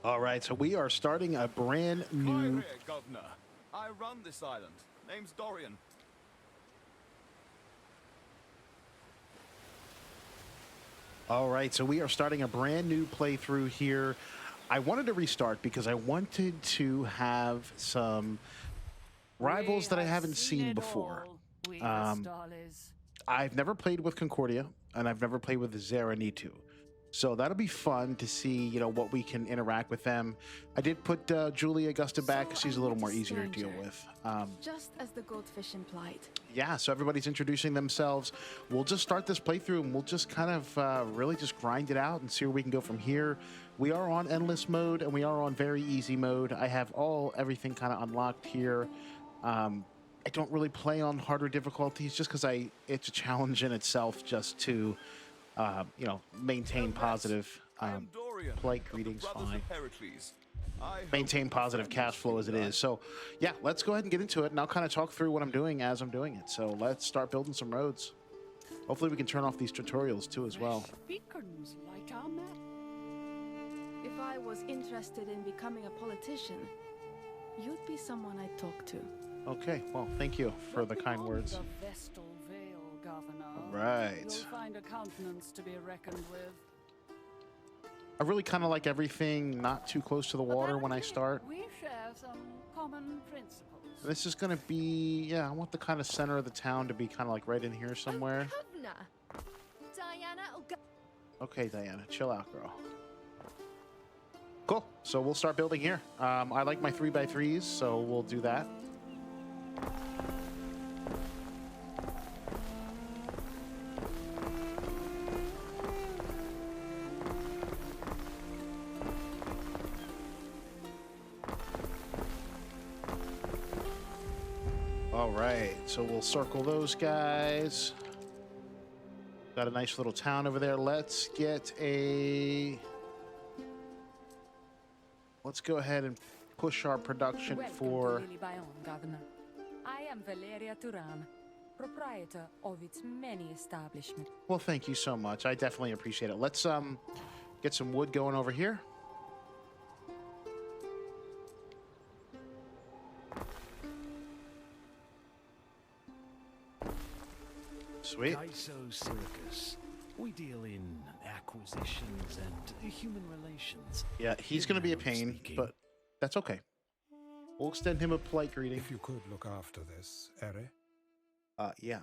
All right, so we are starting a brand new. Hi here, Governor. I run this island. Name's Dorian. All right, so we are starting a brand new playthrough here. I wanted to restart because I wanted to have some rivals that I haven't seen before. I've never played with Concordia, and I've never played with Zaranitu. So that'll be fun to see, what we can interact with them. I did put Julie Augusta back. She's a little more easier to deal with. Just as the goldfish implied. Yeah, so everybody's introducing themselves. We'll just start this playthrough, and we'll just kind of really just grind it out and see where we can go from here. We are on endless mode, and we are on very easy mode. I have everything kind of unlocked here. I don't really play on harder difficulties just because it's a challenge in itself just to maintain positive polite greetings, fine. Maintain positive cash flow as it is. So yeah, let's go ahead and get into it, and I'll kind of talk through what I'm doing as I'm doing it. So let's start building some roads. Hopefully we can turn off these tutorials too as well. If I was interested in becoming a politician, you'd be someone I'd talk to. Okay, well, thank you for the kind words. All right. You'll find a countenance to be reckoned with. I really kind of like everything not too close to the water when I start. We share some common principles. This is going to be, I want the kind of center of the town to be kind of like right in here somewhere. Okay, Diana, chill out, girl. Cool. So we'll start building here. I like my 3x3s, so we'll do that. All right, so we'll circle those guys. Got a nice little town over there. Let's go ahead and push our production for. I am Valeria Turan, proprietor of its many establishments. Well, thank you so much. I definitely appreciate it. Let's get some wood going over here. Sweet. Iso Circus. We deal in acquisitions and human relations. Yeah, he's going to be a pain, but that's okay. We'll extend him a polite greeting. If you could look after this, Eri. Yeah.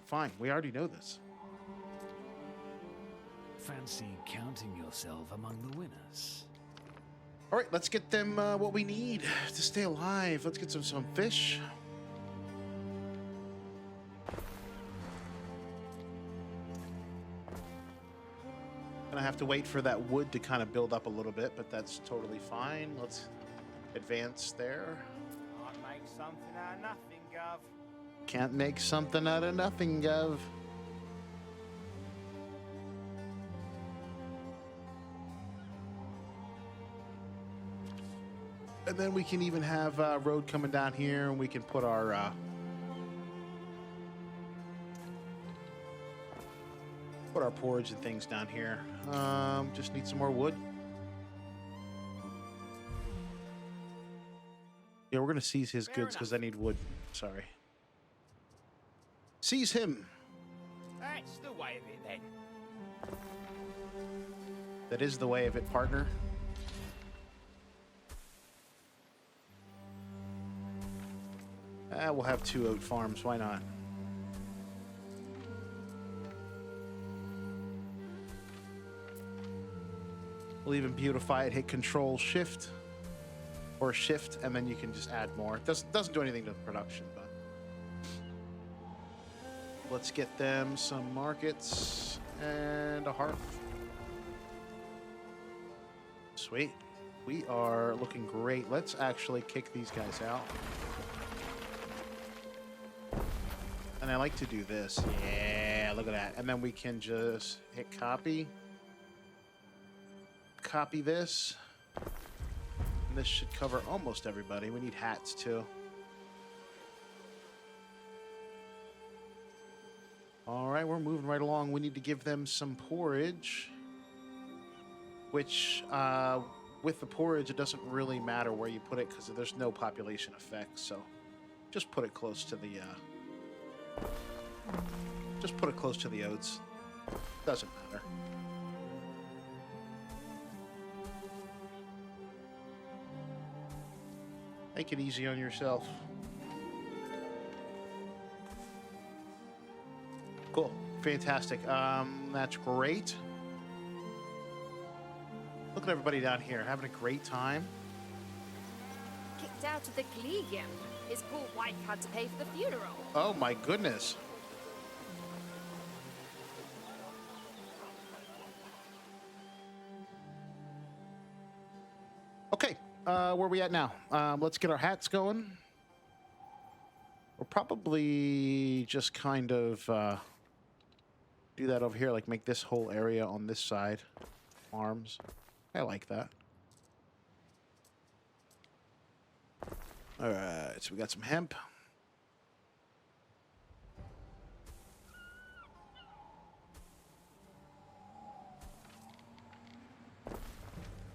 Fine. We already know this. Fancy counting yourself among the winners. All right, let's get them what we need to stay alive. Let's get some fish. Gonna have to wait for that wood to kind of build up a little bit, but that's totally fine. Let's advance there. Can't make something out of nothing, Gov. Can't make something out of nothing, Gov. And then we can even have a road coming down here, and we can put our porridge and things down here. Just need some more wood. Yeah, we're gonna seize his goods because I need wood. Sorry. Seize him. That's the way of it, then. That is the way of it, partner. We'll have 2 oat farms. Why not? We'll even beautify it. Hit Control Shift or Shift, and then you can just add more. It doesn't do anything to the production, but let's get them some markets and a hearth. Sweet. We are looking great. Let's actually kick these guys out. And I like to do this. Yeah, look at that. And then we can just hit copy. Copy this. And this should cover almost everybody. We need hats too. All right, we're moving right along. We need to give them some porridge, which with the porridge, it doesn't really matter where you put it because there's no population effect. So just put it close to the oats. Doesn't matter. Make it easy on yourself. Cool. Fantastic. That's great. Look at everybody down here having a great time. Kicked out of the Collegium. His poor wife had to pay for the funeral. Oh my goodness. Okay, where are we at now? Let's get our hats going. We'll probably just kind of do that over here, like make this whole area on this side. Arms. I like that. All right, so we got some hemp.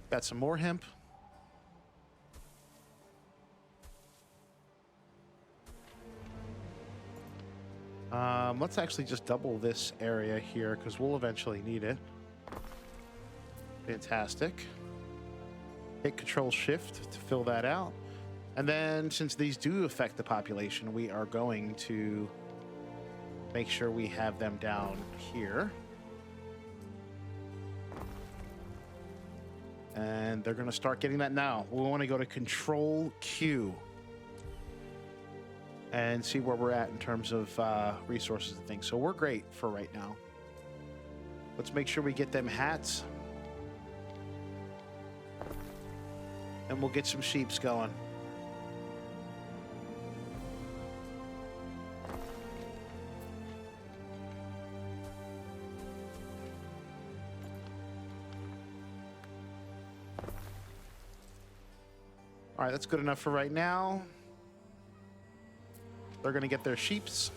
Got some more hemp. Let's actually just double this area here because we'll eventually need it. Fantastic. Hit Control Shift to fill that out. And then since these do affect the population, we are going to make sure we have them down here. And they're going to start getting that now. We want to go to Control Q and see where we're at in terms of resources and things. So we're great for right now. Let's make sure we get them hats. And we'll get some sheeps going. All right, that's good enough for right now. They're going to get their sheeps.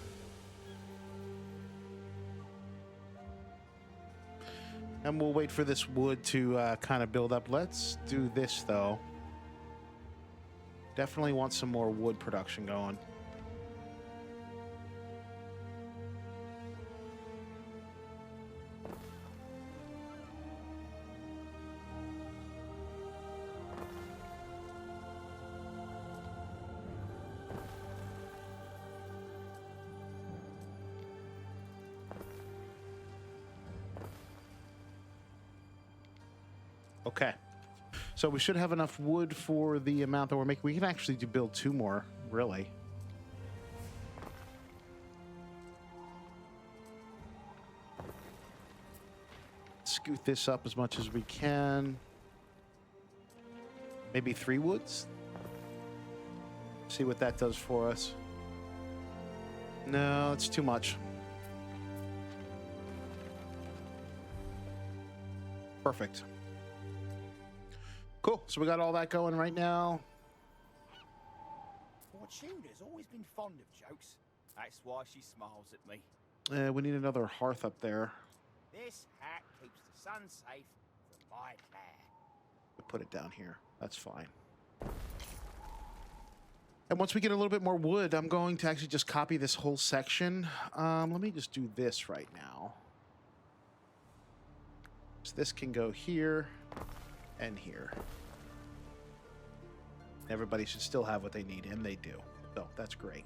And we'll wait for this wood to kind of build up. Let's do this, though. Definitely want some more wood production going. Okay. So we should have enough wood for the amount that we're making. We can actually build 2 more, really. Scoot this up as much as we can. Maybe 3 woods. See what that does for us. No, it's too much. Perfect. Cool. So we got all that going right now. Fortuna's always been fond of jokes. That's why she smiles at me. We need another hearth up there. This hat keeps the sun safe from my glare. Put it down here. That's fine. And once we get a little bit more wood, I'm going to actually just copy this whole section. Let me just do this right now. So this can go here and here. Everybody should still have what they need, and they do. So that's great.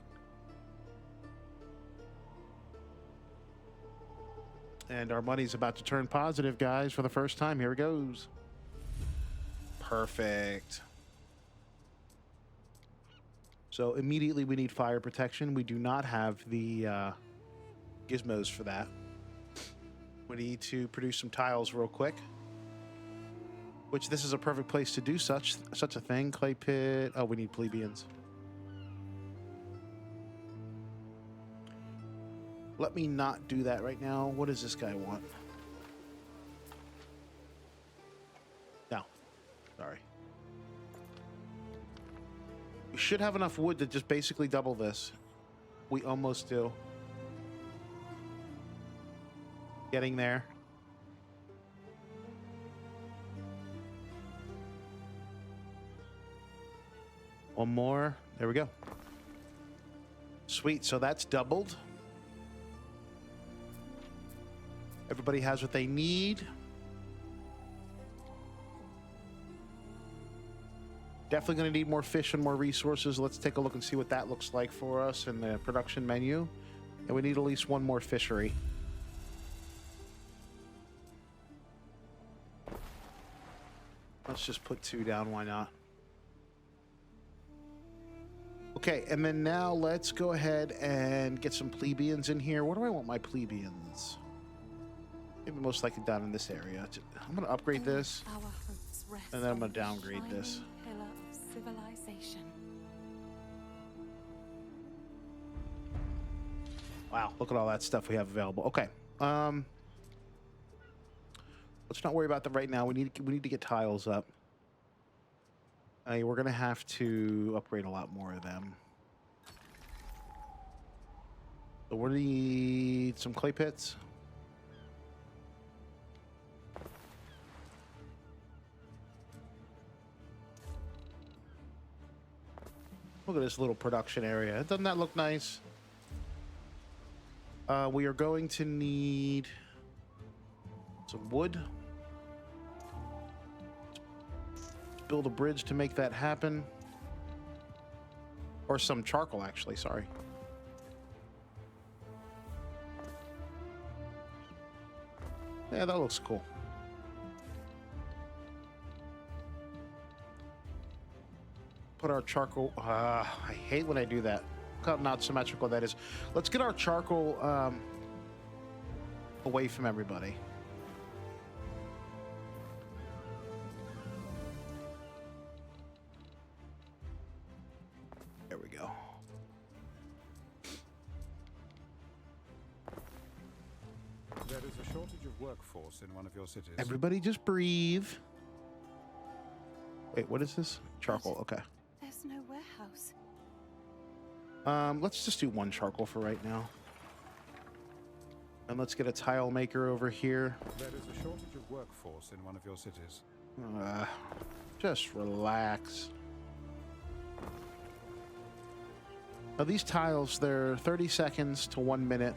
And our money's about to turn positive, guys, for the first time. Here it goes. Perfect. So immediately we need fire protection. We do not have the gizmos for that. We need to produce some tiles real quick. Which this is a perfect place to do such a thing. Clay pit. Oh, we need plebeians. Let me not do that right now. What does this guy want? No. Sorry. We should have enough wood to just basically double this. We almost do. Getting there. One more. There we go. Sweet. So that's doubled. Everybody has what they need. Definitely going to need more fish and more resources. Let's take a look and see what that looks like for us in the production menu. And we need at least one more fishery. Let's just put 2 down. Why not? Okay, and then now let's go ahead and get some plebeians in here. What do I want my plebeians? Maybe most likely down in this area. I'm going to upgrade this, Our hopes rest and then I'm on going to the downgrade this. shining pillar of civilization. Wow, look at all that stuff we have available. Okay, let's not worry about that right now. We need to get tiles up. We're going to have to upgrade a lot more of them. So we need some clay pits. Look at this little production area. Doesn't that look nice? We are going to need some wood. Let's build a bridge to make that happen. Or some charcoal, actually. Sorry. Yeah, that looks cool. Put our charcoal. I hate when I do that. Look how not symmetrical that is. Let's get our charcoal away from everybody. There we go. There is a shortage of workforce in one of your cities. Everybody just breathe. Wait, what is this? Charcoal, okay. There's no warehouse. Let's just do 1 charcoal for right now. And let's get a tile maker over here. There is a shortage of workforce in one of your cities. Just relax. Now these tiles, they're 30 seconds to 1 minute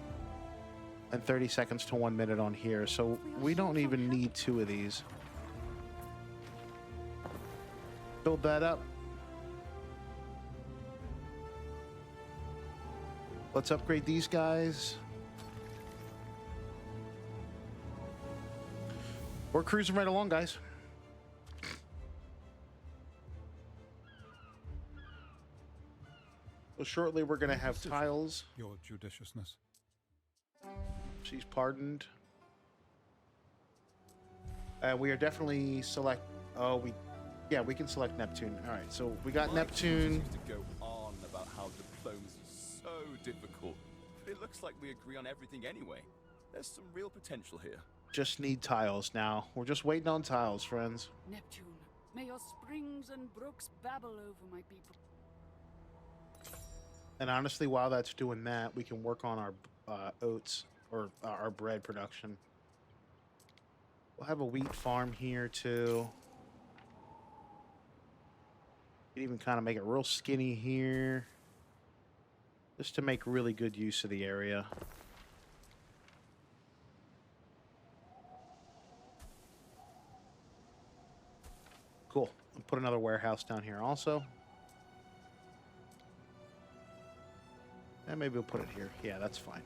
and 30 seconds to 1 minute on here. So we don't even need 2 of these. Build that up. Let's upgrade these guys. We're cruising right along, guys. So shortly we're going to have tiles. Your judiciousness. She's pardoned. We are definitely select. Oh, yeah, we can select Neptune. All right, so we got Neptune. Used to go on about how diplomacy is so difficult, but it looks like we agree on everything anyway. There's some real potential here. Just need tiles now. We're just waiting on tiles, friends. Neptune, may your springs and brooks babble over my people. And honestly, while that's doing that, we can work on our oats or our bread production. We'll have a wheat farm here too. You can even kind of make it real skinny here, just to make really good use of the area. Cool. I'll put another warehouse down here also. And maybe we'll put it here. Yeah, that's fine.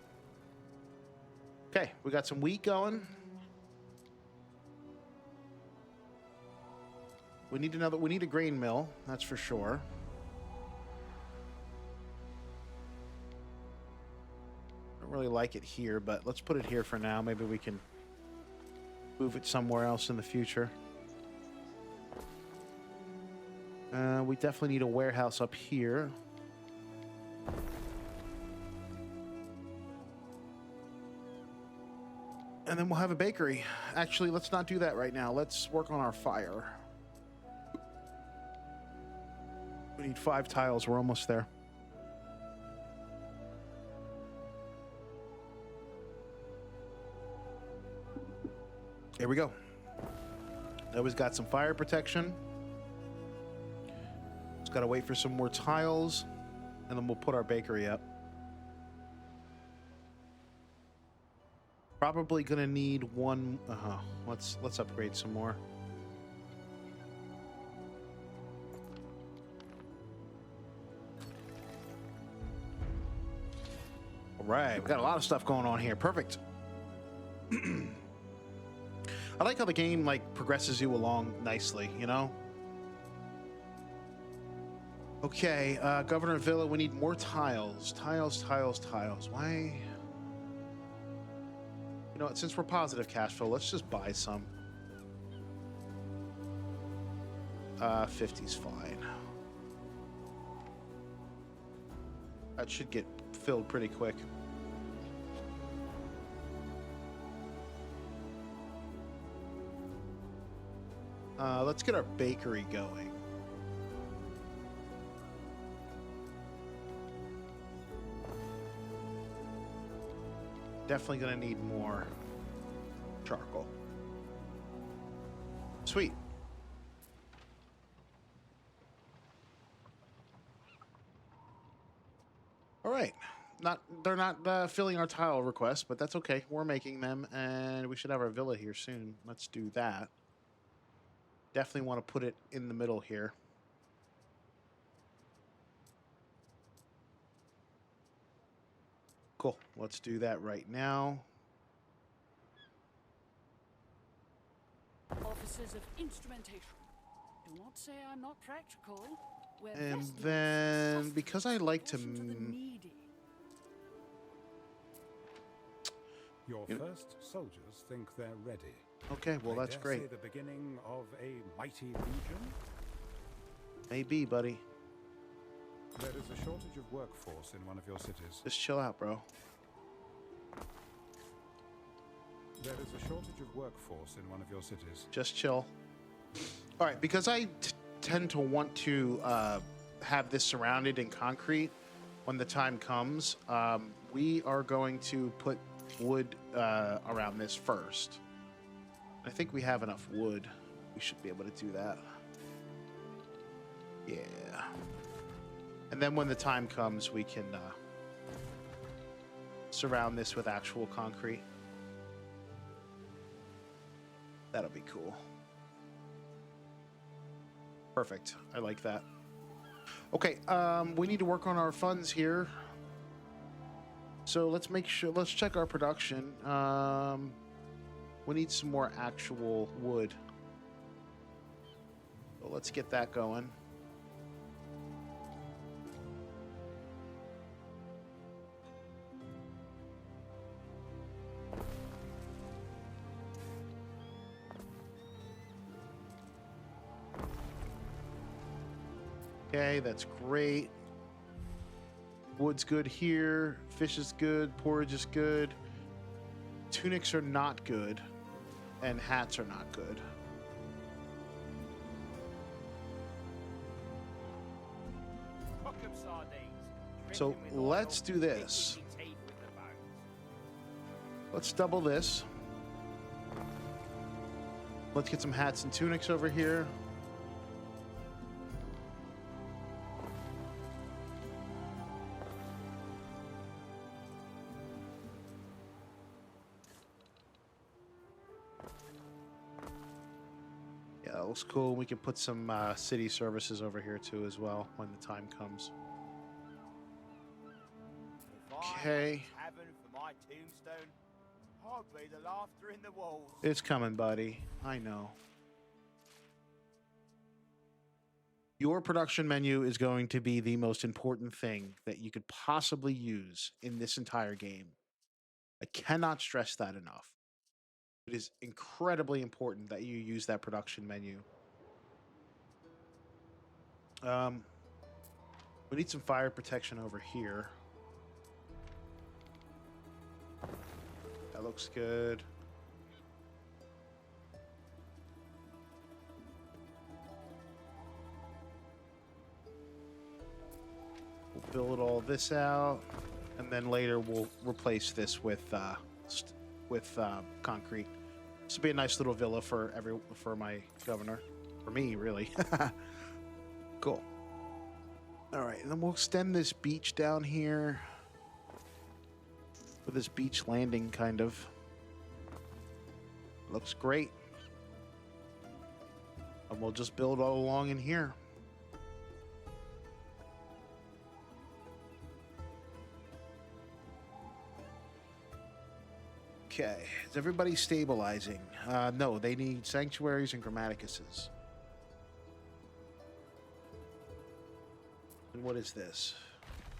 Okay, we got some wheat going. We need a grain mill, that's for sure. I don't really like it here, but let's put it here for now. Maybe we can move it somewhere else in the future. We definitely need a warehouse up here. And then we'll have a bakery. Actually, let's not do that right now. Let's work on our fire. We need 5 tiles. We're almost there. Here we go. Always got some fire protection. Let's Gotta wait for some more tiles, and then we'll put our bakery up. Probably gonna need one. Let's upgrade some more. All right, we got a lot of stuff going on here. Perfect. I like how the game like progresses you along nicely, you know? Okay, Governor Villa, we need more tiles. Tiles. Why? You know what, since we're positive cash flow, let's just buy some. 50's fine. That should get filled pretty quick. Let's get our bakery going. Definitely gonna need more charcoal. Sweet. All right. They're not filling our tile requests, but that's okay. We're making them, and we should have our villa here soon. Let's do that. Definitely want to put it in the middle here. Cool. Let's do that right now. Officers of instrumentation. Do not say I'm not practical. We're And vestments, then, sustenance, because I like to... portion the needy. Your first soldiers think they're ready. Okay, well, I that's dare great. say the beginning of a mighty legion. Maybe, buddy. There is a shortage of workforce in one of your cities. Just chill out, bro. There is a shortage of workforce in one of your cities. Just chill. All right, because I tend to want to have this surrounded in concrete when the time comes, we are going to put wood around this first. I think we have enough wood. We should be able to do that. Yeah. And then when the time comes, we can surround this with actual concrete. That'll be cool. Perfect. I like that. Okay, we need to work on our funds here. So let's make sure, let's check our production. We need some more actual wood. So let's get that going. Okay, that's great. Wood's good here. Fish is good. Porridge is good. Tunics are not good. And hats are not good. Cook 'em sardines. So Drink 'em with let's oil, do this. dip your teeth with the bones. Let's double this. Let's get some hats and tunics over here. Yeah, that looks cool. We can put some city services over here too as well when the time comes. If I Okay. had a tavern for my tombstone, I'd be the laughter in the walls. It's coming, buddy. I know. Your production menu is going to be the most important thing that you could possibly use in this entire game. I cannot stress that enough. It is incredibly important that you use that production menu. We need some fire protection over here. That looks good. We'll build all this out, and then later we'll replace this with concrete. This will be a nice little villa for my governor, for me really. Cool. All right, and then we'll extend this beach down here. With this beach landing, kind of. Looks great. And we'll just build all along in here. Okay, is everybody stabilizing? No, they need sanctuaries and grammaticuses. And what is this?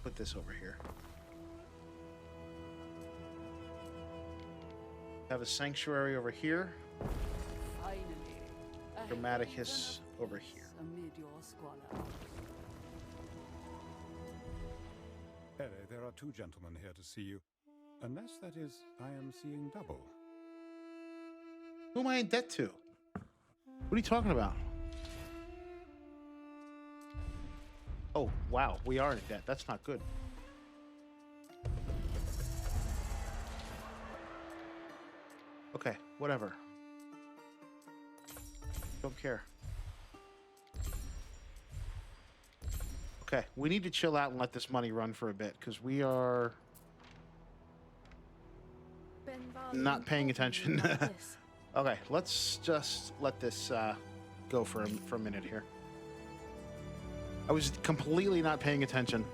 Put this over here. Have a sanctuary over here. Finally. a Grammaticus haven of over peace here. Amid your squalor. Ere, there are two gentlemen here to see you. Unless, that is, I am seeing double. Who am I in debt to? What are you talking about? Oh, wow. We are in debt. That's not good. Okay, whatever. Don't care. Okay, we need to chill out and let this money run for a bit, because we are not paying attention. Okay, let's just let this go for a minute here. I was completely not paying attention.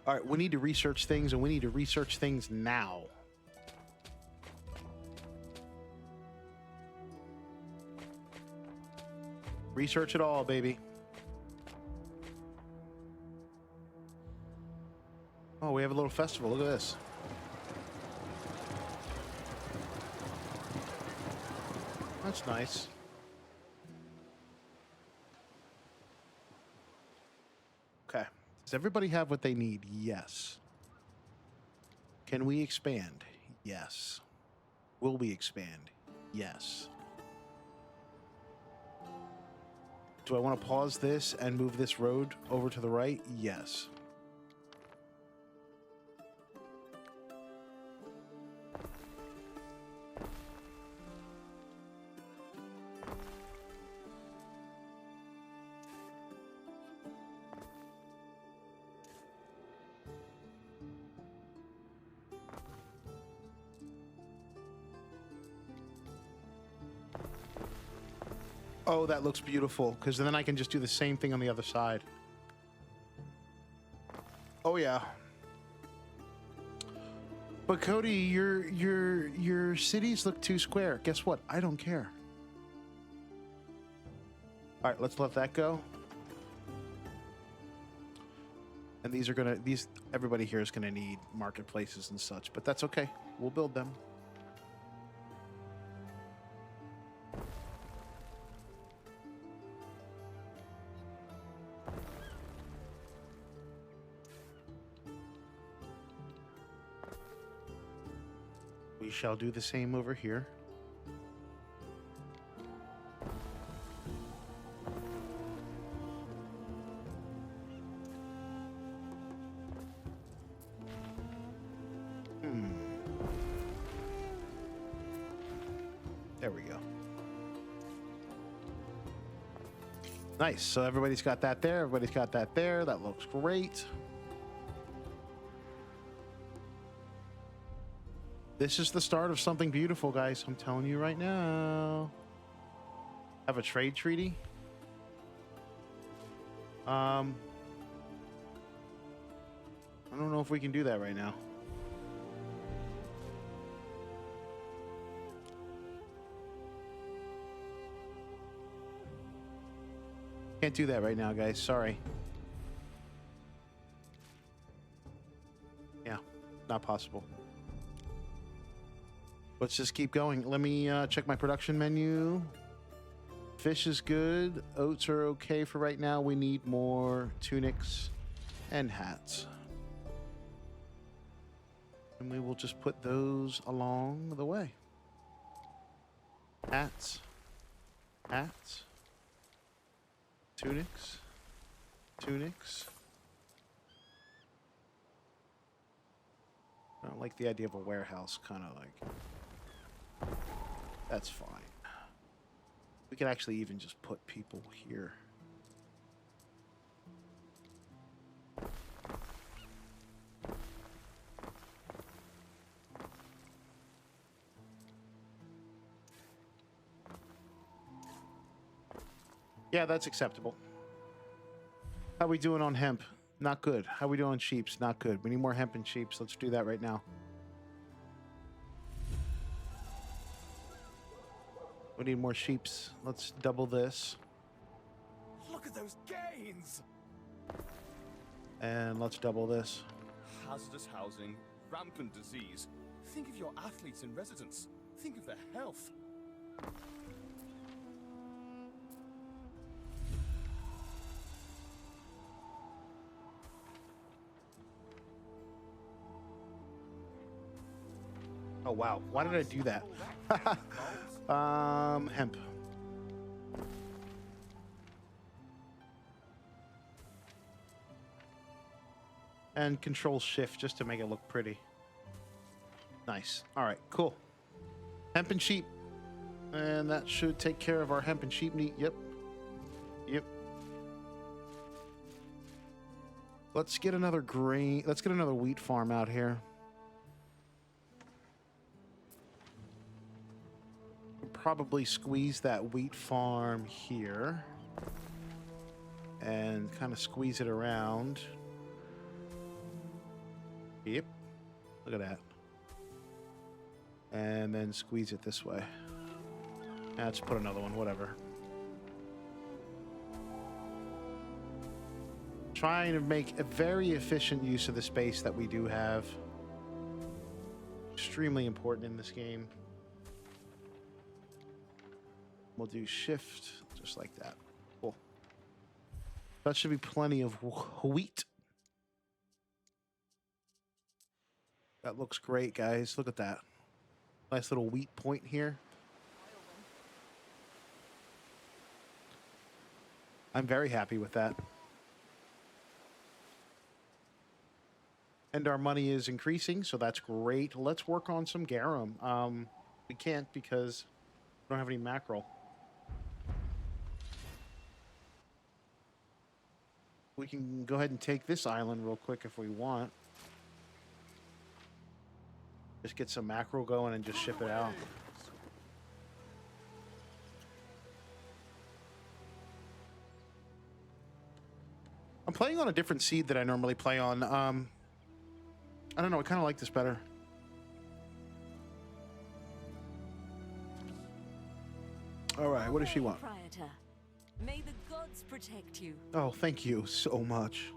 All right, we need to research things, and we need to research things now. Research it all, baby. Oh, we have a little festival. Look at this. That's nice. Okay. Does everybody have what they need? Yes. Can we expand? Yes. Will we expand? Yes. Do I want to pause this and move this road over to the right? Yes. Oh, that looks beautiful, because then I can just do the same thing on the other side. Oh yeah. But Cody, your cities look too square. Guess what? I don't care. All right, let's let that go. And everybody here is gonna need marketplaces and such, but that's okay. We'll build them. We shall do the same over here. There we go. Nice. So everybody's got that there. Everybody's got that there. That looks great. This is the start of something beautiful, guys. I'm telling you right now. Have a trade treaty. I don't know if we can do that right now. Can't do that right now, guys. Sorry. Yeah, not possible. Let's just keep going. Let me check my production menu. Fish is good. Oats are okay for right now. We need more tunics and hats. And we will just put those along the way. Hats. Hats. Tunics. Tunics. I don't like the idea of a warehouse, kind of like. That's fine. We can actually even just put people here. Yeah, that's acceptable. How we doing on hemp? Not good. How we doing on sheeps? Not good. We need more hemp and sheeps. Let's do that right now. We need more sheeps. Let's double this. Look at those gains! And let's double this. Hazardous housing, rampant disease. Think of your athletes in residence. Think of their health. Oh, wow. Why did I do that? Hemp. And control shift just to make it look pretty. Nice. All right, cool. Hemp and sheep. And that should take care of our hemp and sheep meat. Yep. Yep. Let's get another grain. Let's get another wheat farm out here. Probably squeeze that wheat farm here. And kind of squeeze it around. Yep. Look at that. And then squeeze it this way. Let's put another one, whatever. Trying to make a very efficient use of the space that we do have. Extremely important in this game. We'll do shift, just like that. Cool. That should be plenty of wheat. That looks great, guys. Look at that. Nice little wheat point here. I'm very happy with that. And our money is increasing, so that's great. Let's work on some garum. We can't because we don't have any mackerel. We can go ahead and take this island real quick if we want. Just get some mackerel going and just ship it out. I'm playing on a different seed that I normally play on. I don't know. I kind of like this better. All right. What does she want? Proprietor. May the gods protect you. Oh, thank you so much.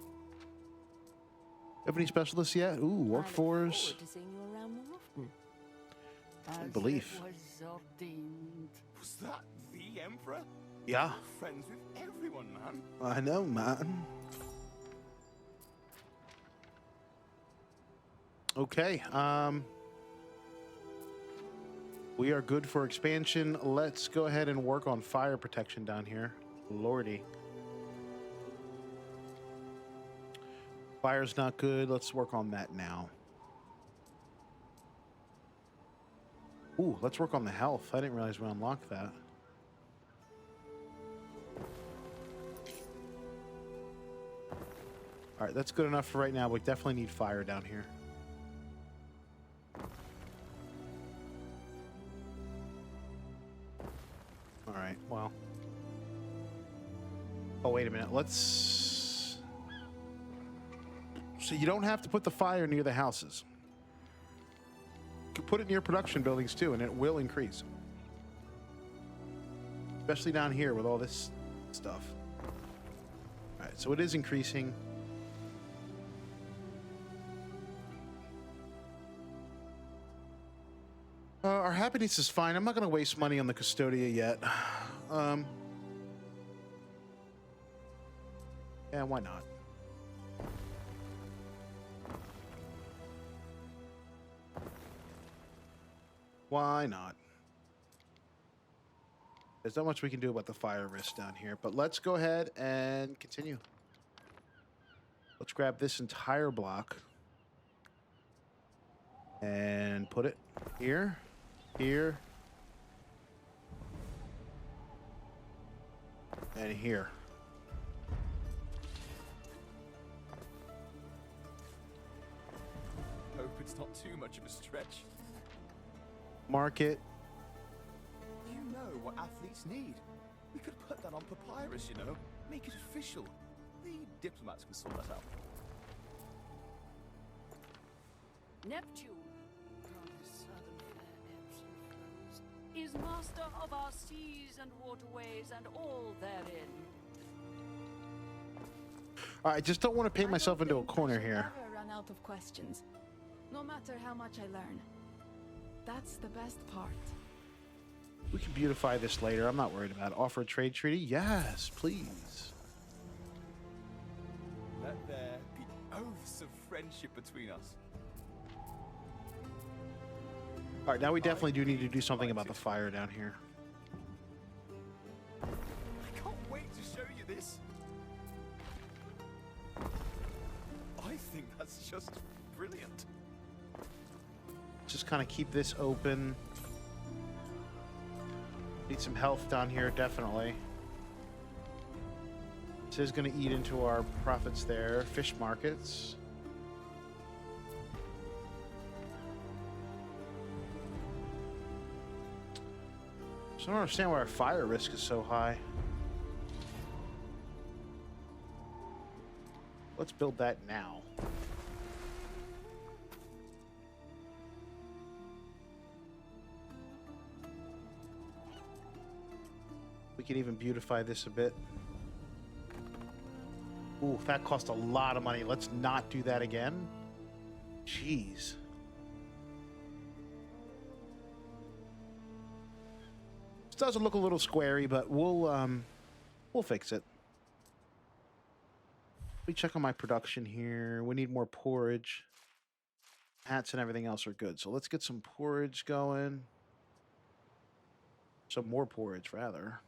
Have any specialists yet? Ooh, workforce. I look forward to seeing you around more often. Belief. Was that the Emperor? Yeah. Friends with everyone, man. I know, man. Okay. We are good for expansion. Let's go ahead and work on fire protection down here. Lordy. Fire's not good. Let's work on that now. Ooh, let's work on the health. I didn't realize we unlocked that. All right, that's good enough for right now. We definitely need fire down here. All right, well. Oh, wait a minute. Let's... So you don't have to put the fire near the houses. You can put it near production buildings too, and it will increase. Especially down here with all this stuff. All right, so it is increasing. Our happiness is fine. I'm not going to waste money on the Custodia yet. Yeah, why not? Why not? There's not much we can do about the fire risk down here, but let's go ahead and continue. Let's grab this entire block and put it here, here, and here. Hope it's not too much of a stretch. Market. You know what athletes need. We could put that on papyrus, you know. Make it official. The diplomats can sort that out. Neptune, from his southern fair ebbs and flows, is master of our seas and waterways and all therein. All right, just don't want to paint I myself don't into a think I corner shall here. Never run out of questions, no matter how much I learn. That's the best part. We can beautify this later. I'm not worried about it. Offer a trade treaty? Yes, please. Let there be oaths of friendship between us. All right, now we definitely do need to do something about the fire down here. I can't wait to show you this. I think that's just brilliant. Just kind of keep this open. Need some health down here, definitely. This is going to eat into our profits there. Fish markets. So I don't understand why our fire risk is so high. Let's build that now. We can even beautify this a bit. Ooh, that cost a lot of money. Let's not do that again. Jeez. This doesn't look a little squarey, but we'll fix it. Let me check on my production here. We need more porridge. Hats and everything else are good. So let's get some porridge going. Some more porridge, rather.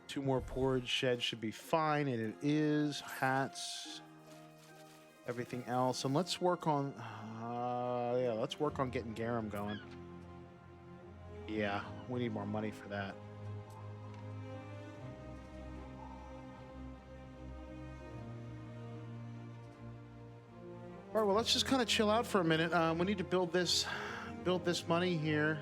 Two more porridge sheds should be fine, and it is. Hats, everything else. And let's work on, let's work on getting garum going. Yeah, we need more money for that. All right, well, let's just kind of chill out for a minute. We need to build this money here.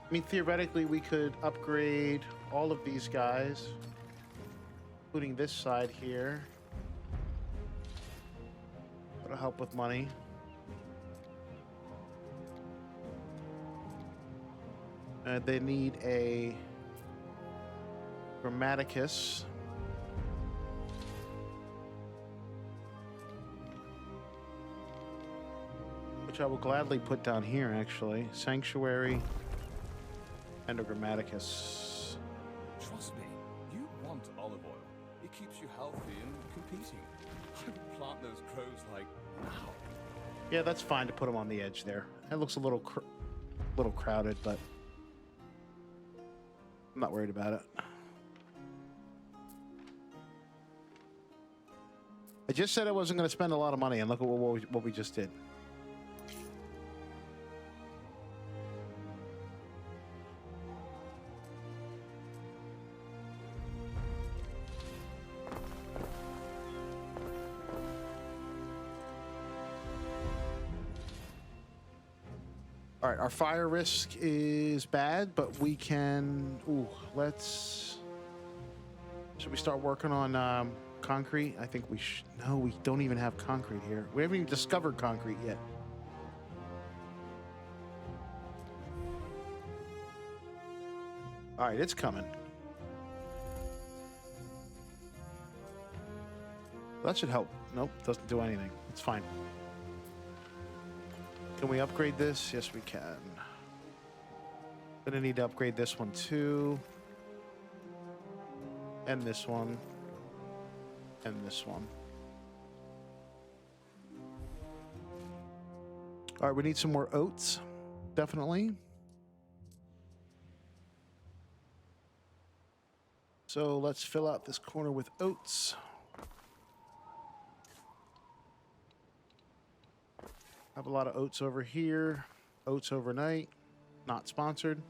I mean, theoretically, we could upgrade all of these guys, including this side here. That'll help with money. They need a Grammaticus. Which I will gladly put down here, actually. Sanctuary. And a Grammaticus. Trust me, you want olive oil. It keeps you healthy and competing. I would plant those crows like now. Yeah, that's fine to put them on the edge there. It looks a little crowded, but I'm not worried about it. I just said I wasn't going to spend a lot of money, and look at what we just did. All right, our fire risk is bad, but we can... Ooh, let's... Should we start working on concrete? I think we should... No, we don't even have concrete here. We haven't even discovered concrete yet. All right, it's coming. That should help. Nope, doesn't do anything. It's fine. Can we upgrade this? Yes, we can. Gonna need to upgrade this one too. And this one. And this one. All right, we need some more oats. Definitely. So let's fill out this corner with oats. Have a lot of oats over here. Oats overnight. Not sponsored.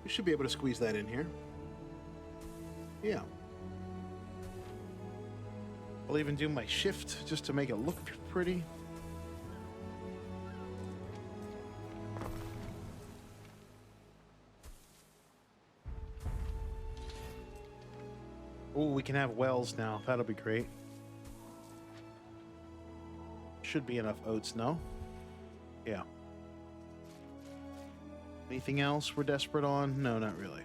We should be able to squeeze that in here. Yeah. I'll even do my shift just to make it look pretty. Oh, we can have wells now. That'll be great. Should be enough oats, no? Yeah. Anything else we're desperate on? No, not really.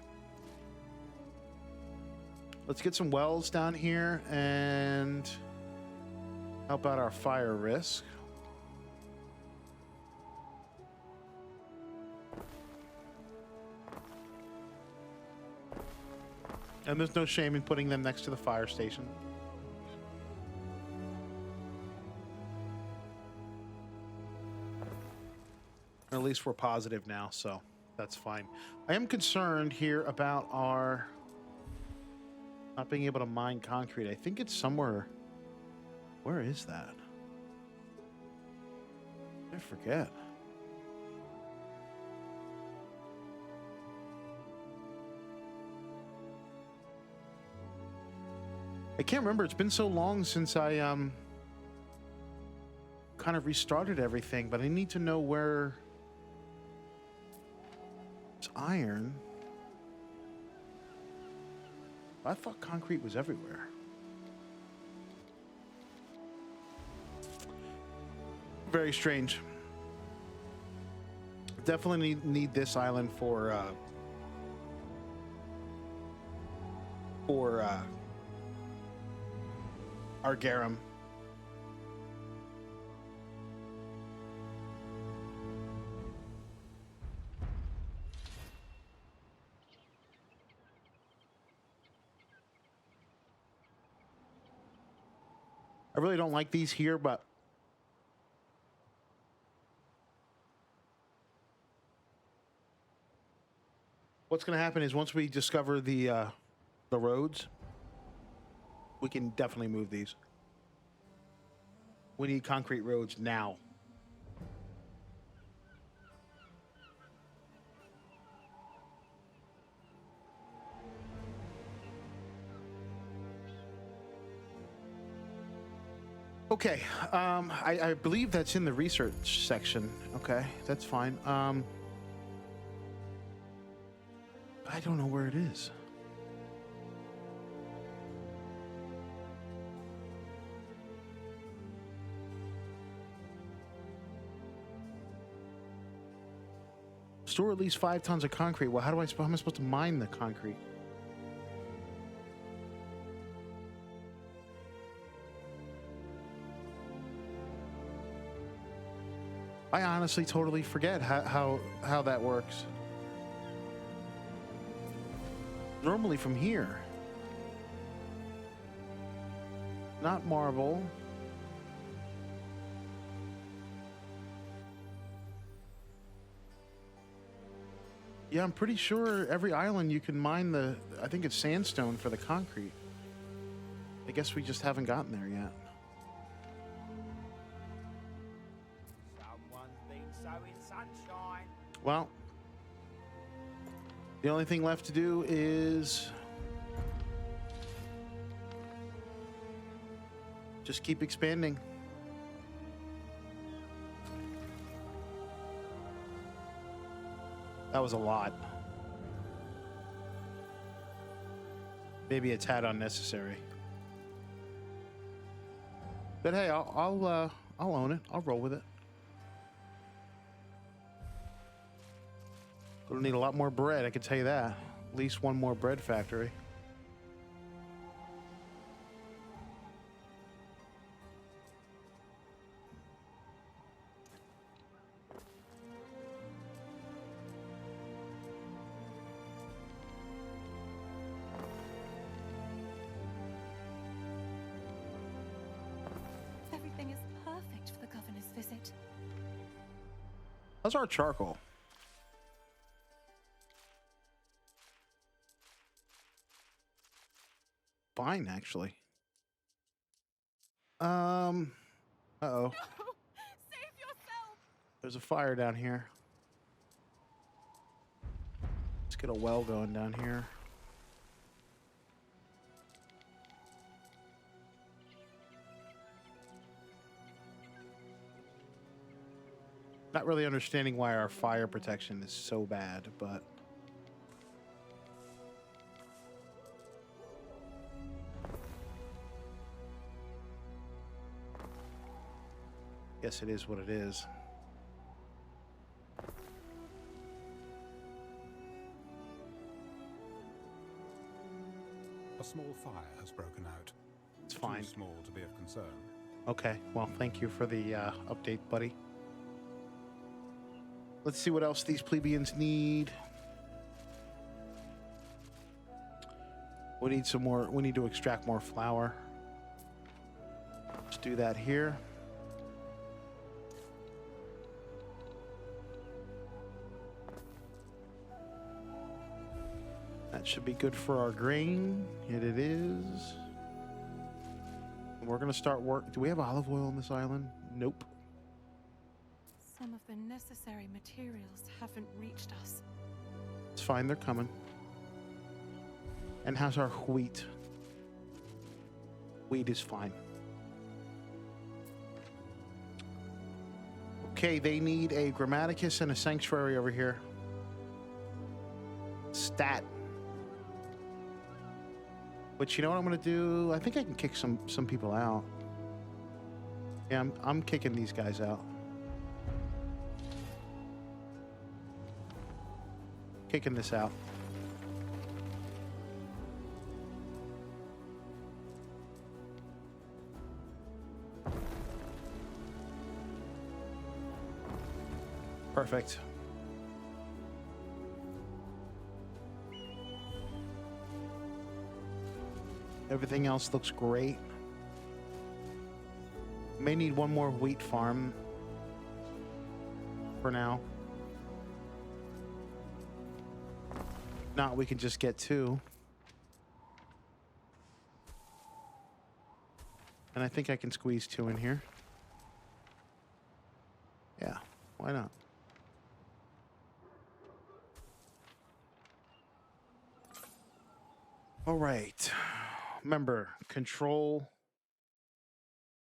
Let's get some wells down here and help out our fire risk. And there's no shame in putting them next to the fire station. Or at least we're positive now, so that's fine. I am concerned here about our not being able to mine concrete. I think it's somewhere. Where is that? I forget. I can't remember. It's been so long since I kind of restarted everything, but I need to know where it's iron. I thought concrete was everywhere. Very strange. Definitely need this island for our garum. I really don't like these here, but what's going to happen is once we discover the roads, we can definitely move these. We need concrete roads now. Okay, I believe that's in the research section. Okay, that's fine. I don't know where it is. Store at least 5 tons of concrete. Well, how am I supposed to mine the concrete? I honestly totally forget how that works. Normally from here. Not marble. Yeah, I'm pretty sure every island you can mine I think it's sandstone for the concrete. I guess we just haven't gotten there yet. Someone's been sowing sunshine. Well, the only thing left to do is just keep expanding. That was a lot. Maybe a tad unnecessary. But hey, I'll own it. I'll roll with it. We'll need a lot more bread, I can tell you that. At least one more bread factory. Everything is perfect for the governor's visit. How's our charcoal? fine, actually. Uh-oh. Save yourself! There's a fire down here. Let's get a well going down here. Not really understanding why our fire protection is so bad, but... guess it is what it is. A small fire has broken out. It's fine. Too small to be of concern. Okay, well, thank you for the update, buddy. Let's see what else these plebeians need. We need some more. We need to extract more flour. Let's do that here. That should be good for our grain. Yet it is. And we're gonna start work. Do we have olive oil on this island? Nope. Some of the necessary materials haven't reached us. It's fine. They're coming. And how's our wheat? Wheat is fine. Okay, they need a grammaticus and a sanctuary over here. Stat. But you know what I'm gonna do? I think I can kick some people out. Yeah, I'm kicking these guys out. Kicking this out. Perfect. Everything else looks great. May need one more wheat farm for now. Not, we can just get two. And I think I can squeeze two in here. Yeah, why not? All right. Remember, Control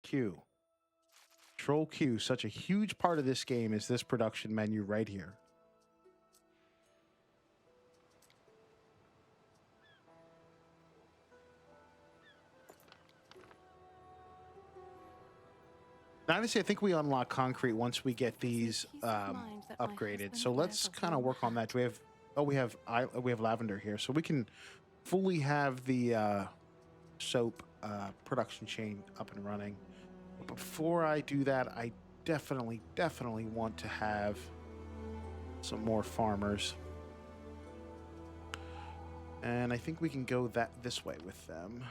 Q. Control Q. Such a huge part of this game is this production menu right here. Now, honestly, I think we unlock concrete once we get these upgraded. So let's kind of work on that. Do we have? Oh, we have lavender here, so we can fully have the soap production chain up and running. But before I do that, I definitely want to have some more farmers, and I think we can go this way with them.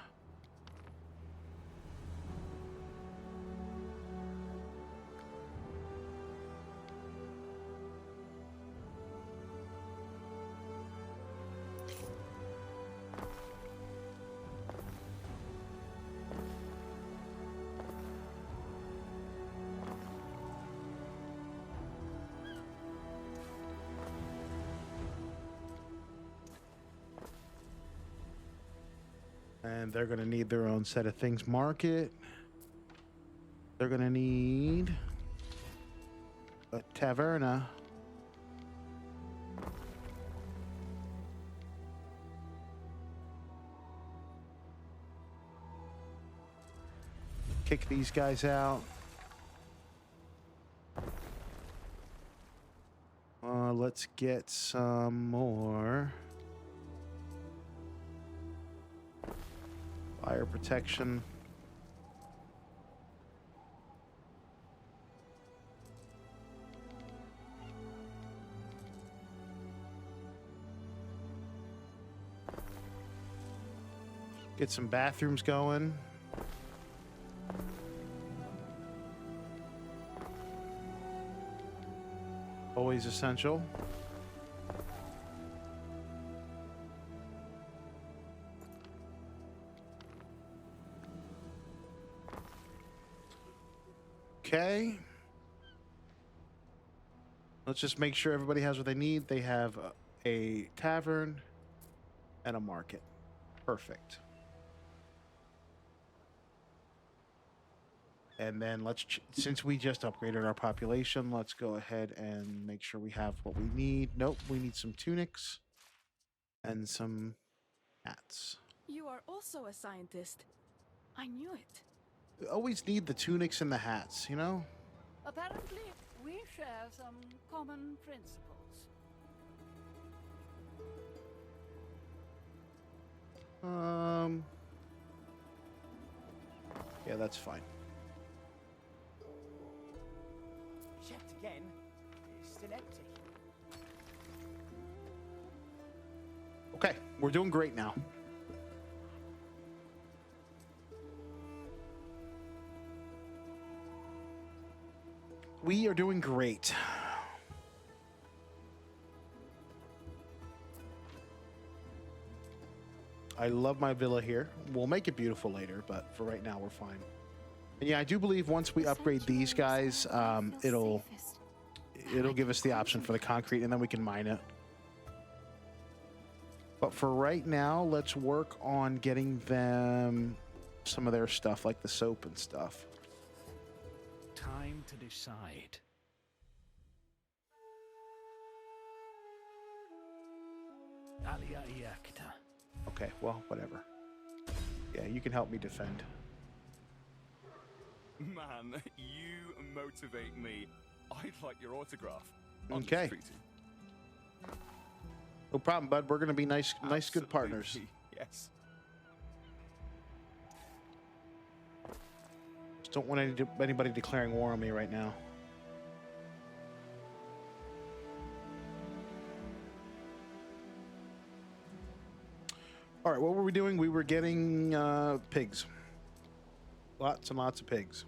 And they're going to need their own set of things. Market. They're going to need a taverna. Kick these guys out. Let's get some more fire protection. Get some bathrooms going. Always essential. Okay. Let's just make sure everybody has what they need. They have a tavern and a market. Perfect. And then since we just upgraded our population, let's go ahead and make sure we have what we need. Nope, we need some tunics and some hats. You are also a scientist. I knew it. We always need the tunics and the hats, you know? Apparently, we share some common principles. Yeah, that's fine. Checked again. It's still empty. Okay, we're doing great now. We are doing great. I love my villa here. We'll make it beautiful later, but for right now, we're fine. And yeah, I do believe once we upgrade these guys, it'll give us the option for the concrete, and then we can mine it. But for right now, let's work on getting them some of their stuff, like the soap and stuff. Time to decide. Alia Iacta. Okay, well, whatever. Yeah, you can help me defend. Man, you motivate me. I'd like your autograph. Okay. No problem, bud. We're gonna be nice, good partners. Absolutely, yes. Just don't want anybody declaring war on me right now. All right, what were we doing? We were getting pigs. Lots and lots of pigs.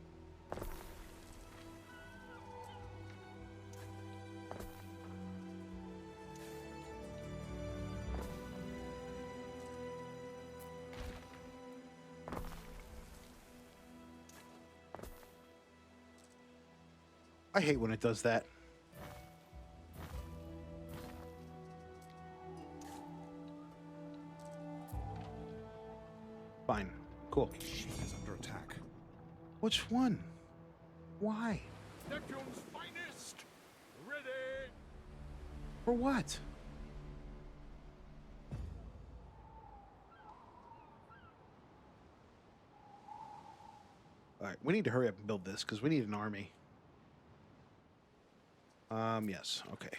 I hate when it does that. Fine. Cool. Ship is under attack. Which one? Why? Neptune's finest! Ready! For what? All right, we need to hurry up and build this because we need an army. Yes, okay.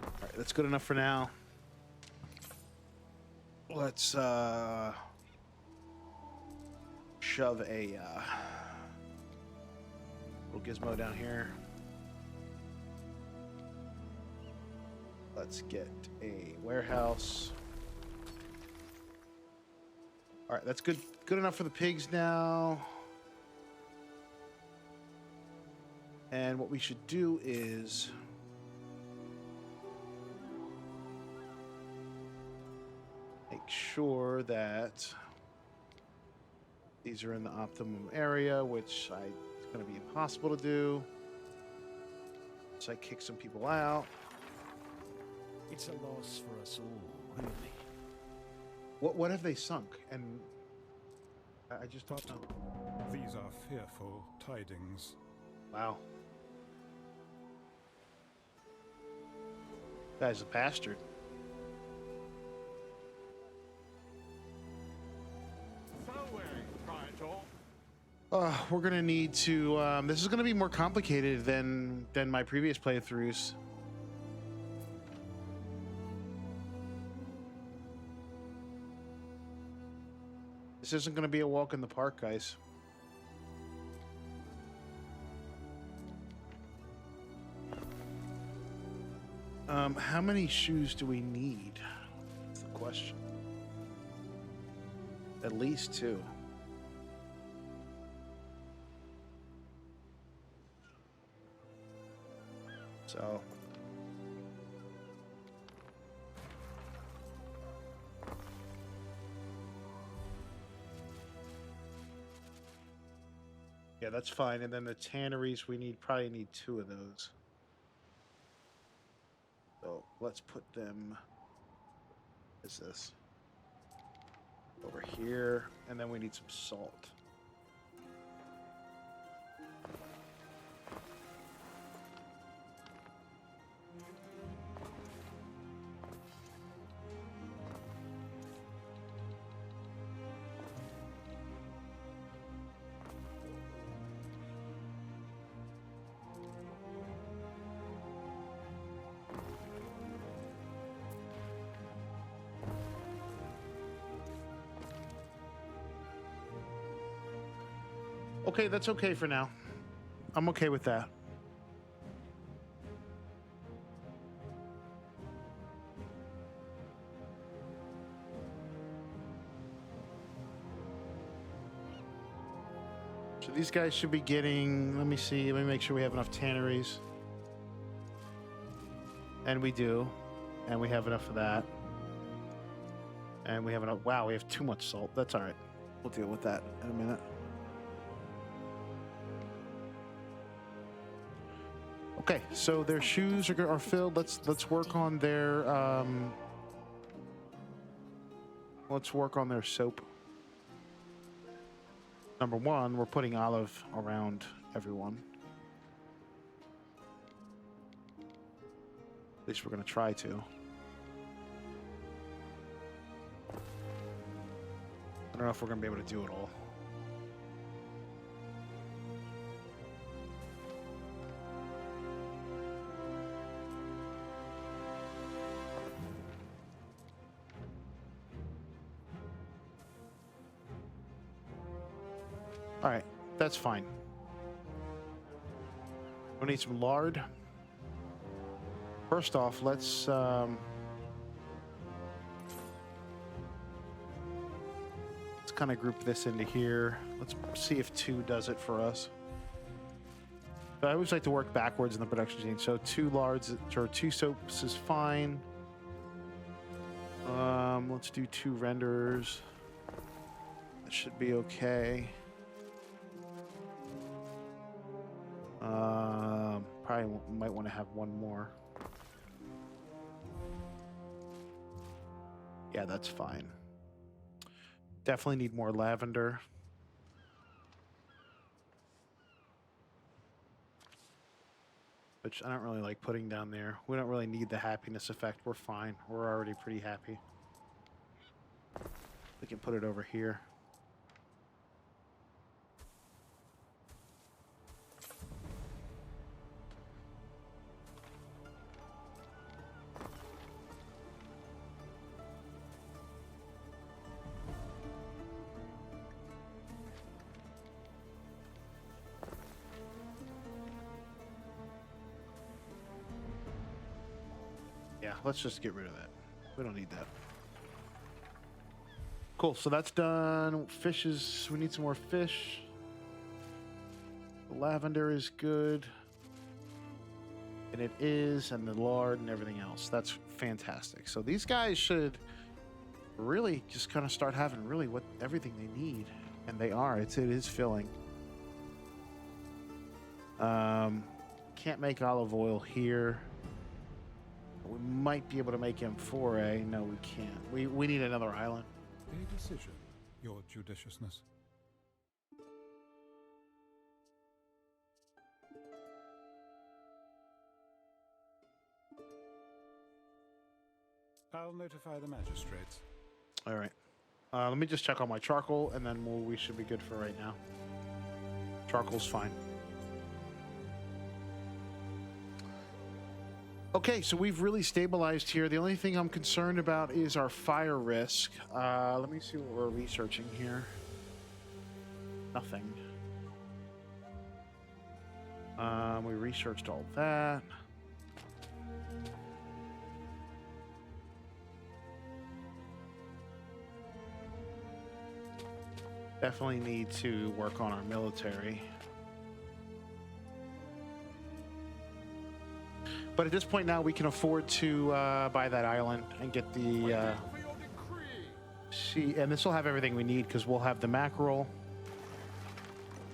All right, that's good enough for now. Let's shove a little gizmo down here. Let's get a warehouse. All right, that's good enough for the pigs now. And what we should do is make sure that these are in the optimum area, which it's going to be impossible to do. So I kick some people out. It's a loss for us all, really. What have they sunk? And I just don't know. These are fearful tidings. Wow. Guy's a bastard. We're gonna need to. This is gonna be more complicated than my previous playthroughs. This isn't gonna be a walk in the park, guys. How many shoes do we need? That's the question. At least 2. So yeah, that's fine. And then the tanneries, we probably need 2 of those. So let's put them. Is this over here? And then we need some salt. Okay, that's okay for now. I'm okay with that. So these guys should be getting, let me see, let me make sure we have enough tanneries. And we do. And we have enough of that. And we have enough, wow, we have too much salt. That's all right. We'll deal with that in a minute. Okay, so their shoes are filled. Let's work on their soap. Number 1, we're putting olive around everyone. At least we're going to try to. I don't know if we're going to be able to do it all. All right, that's fine. We need some lard. First off, let's kind of group this into here. Let's see if 2 does it for us. But I always like to work backwards in the production chain. So 2 lards or 2 soaps is fine. Let's do 2 renders. That should be okay. Probably might want to have 1 more. Yeah, that's fine. Definitely need more lavender. Which I don't really like putting down there. We don't really need the happiness effect. We're fine. We're already pretty happy. We can put it over here. Yeah, let's just get rid of that. We don't need that. Cool, so that's done. Fishes, we need some more fish. The lavender is good. And it is, and the lard and everything else. That's fantastic. So these guys should really just kind of start having really everything they need. And they are. It is filling. Can't make olive oil here. We might be able to make amphora. No, we can't. We need another island. A decision, your judiciousness. I'll notify the magistrates. All right. Let me just check on my charcoal, and then we should be good for right now. Charcoal's fine. Okay, so we've really stabilized here. The only thing I'm concerned about is our fire risk. Let me see what we're researching here. Nothing. We researched all that. Definitely need to work on our military. But at this point now, we can afford to buy that island and get the sea. And this will have everything we need because we'll have the mackerel.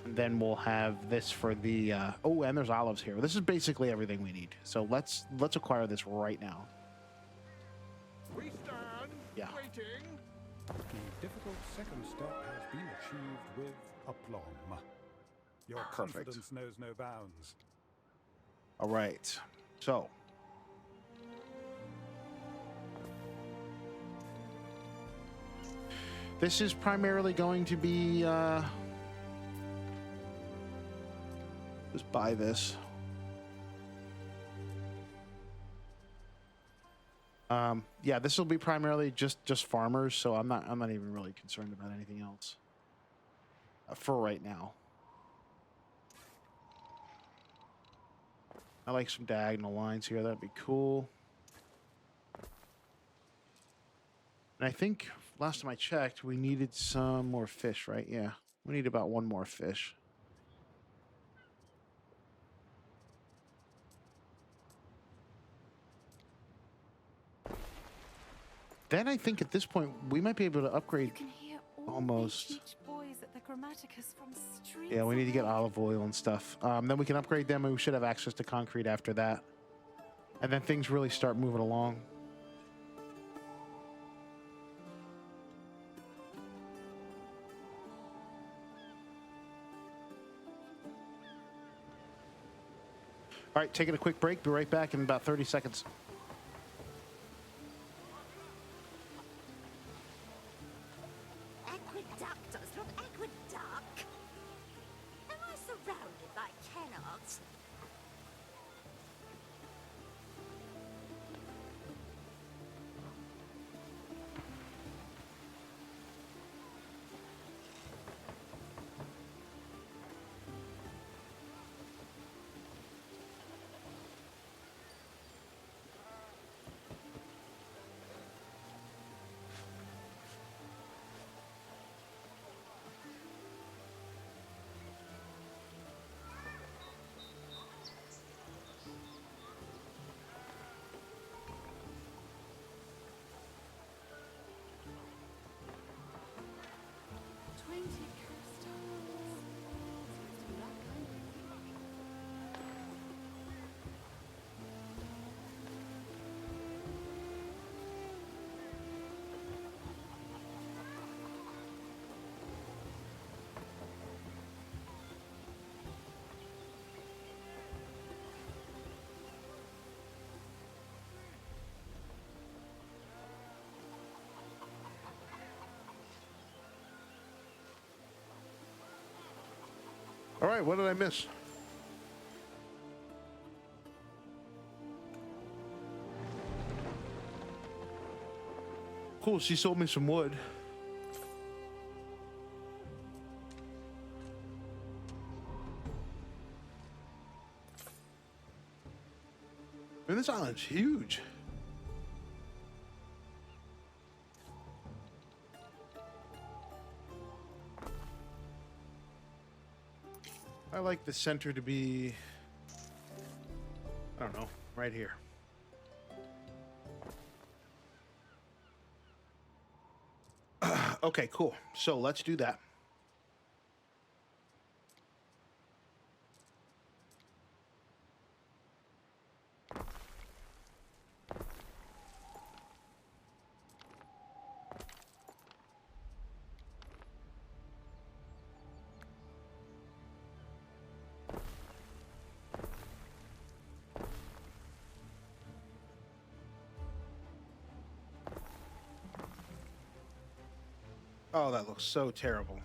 And then we'll have this for the... oh, and there's olives here. This is basically everything we need. So let's acquire this right now. We stand waiting. The difficult second step has been achieved with aplomb. Your confidence knows no bounds. All right. So... this is primarily going to be... just buy this. Yeah, this will be primarily just farmers, so I'm not even really concerned about anything else for right now. I like some diagonal lines here. That'd be cool. And I think last time I checked, we needed some more fish, right? Yeah, we need about one more fish. Then I think at this point we might be able to upgrade almost. Yeah, we need to get olive oil and stuff. Then we can upgrade them and we should have access to concrete after that. And then things really start moving along. All right, taking a quick break. Be right back in about 30 seconds. Aqueductors from Aqueduct? Am I surrounded by cannons? All right, what did I miss? Cool, she sold me some wood. Man, this island's huge. I like the center to be, I don't know, right here. Okay, cool. So let's do that. Oh, that looks so terrible.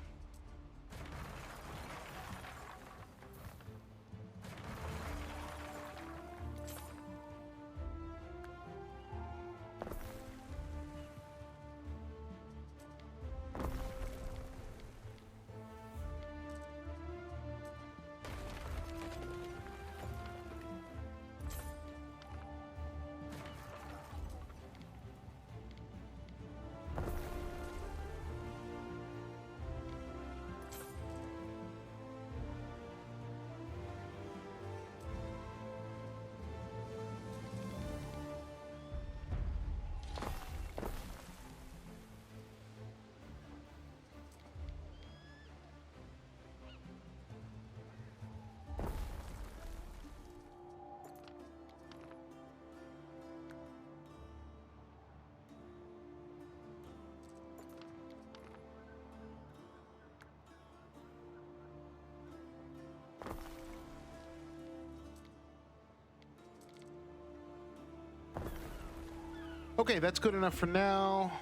Okay, that's good enough for now.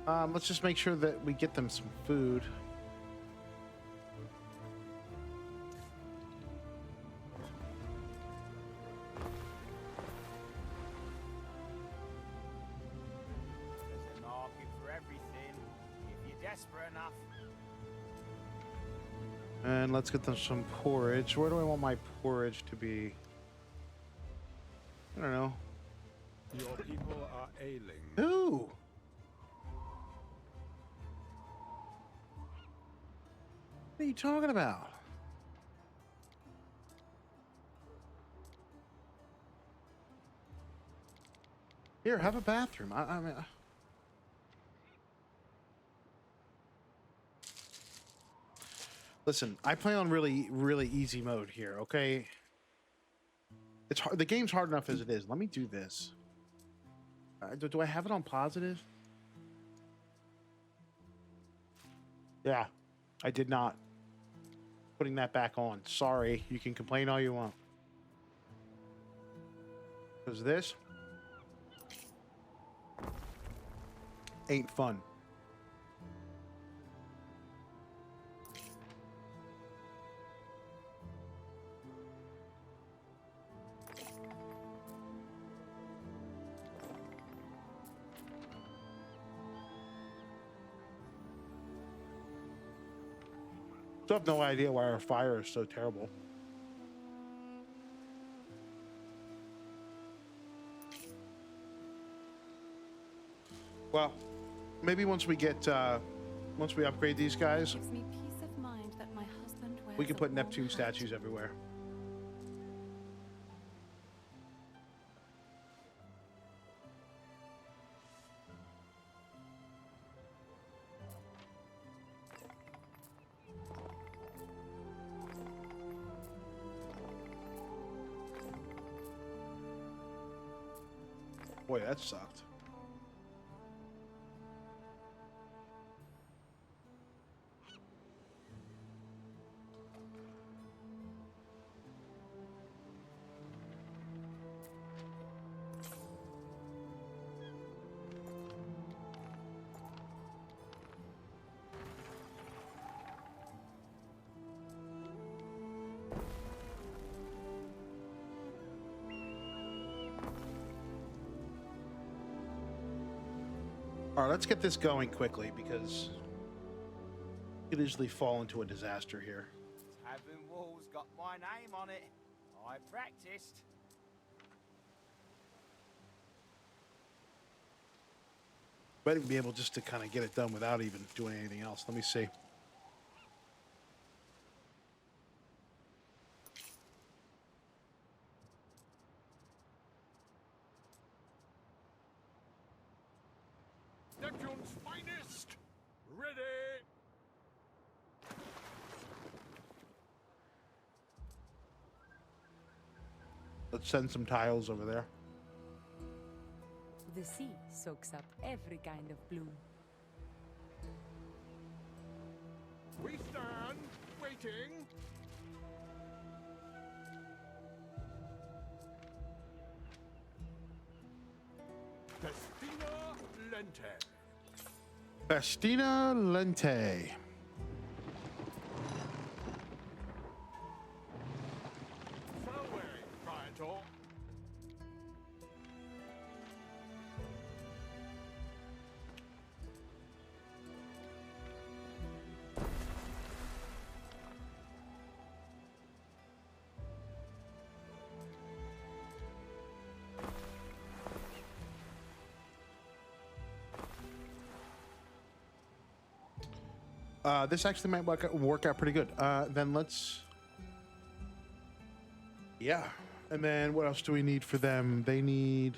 Let's just make sure that we get them some food. There's a market for everything, if you're desperate enough. And let's get them some porridge. Where do I want my porridge to be? I don't know. Your people are ailing. Who? What are you talking about? Here, have a bathroom. I mean... Listen, I play on really, really easy mode here, okay? It's hard. The game's hard enough as it is. Let me do this. Do I have it on positive? Yeah, I did not. Putting that back on. Sorry, you can complain all you want. Because this ain't fun. Still have no idea why our fire is so terrible. Well, maybe once we get, once we upgrade these guys, Gives me peace of mind that my husband wears we can a put warm Neptune hat. statues everywhere. Boy, that sucked. All right, let's get this going quickly because it could easily fall into a disaster here. Tavern wall's got my name on it. I practiced. Might even be able just to kind of get it done without even doing anything else. Let me see. Neptune's finest! Ready! Let's send some tiles over there. The sea soaks up every kind of bloom. We stand, waiting. Festina Lente. Festina Lente. Fareway, Praetor. This actually might work out pretty good. Then let's... Yeah. And then what else do we need for them? They need...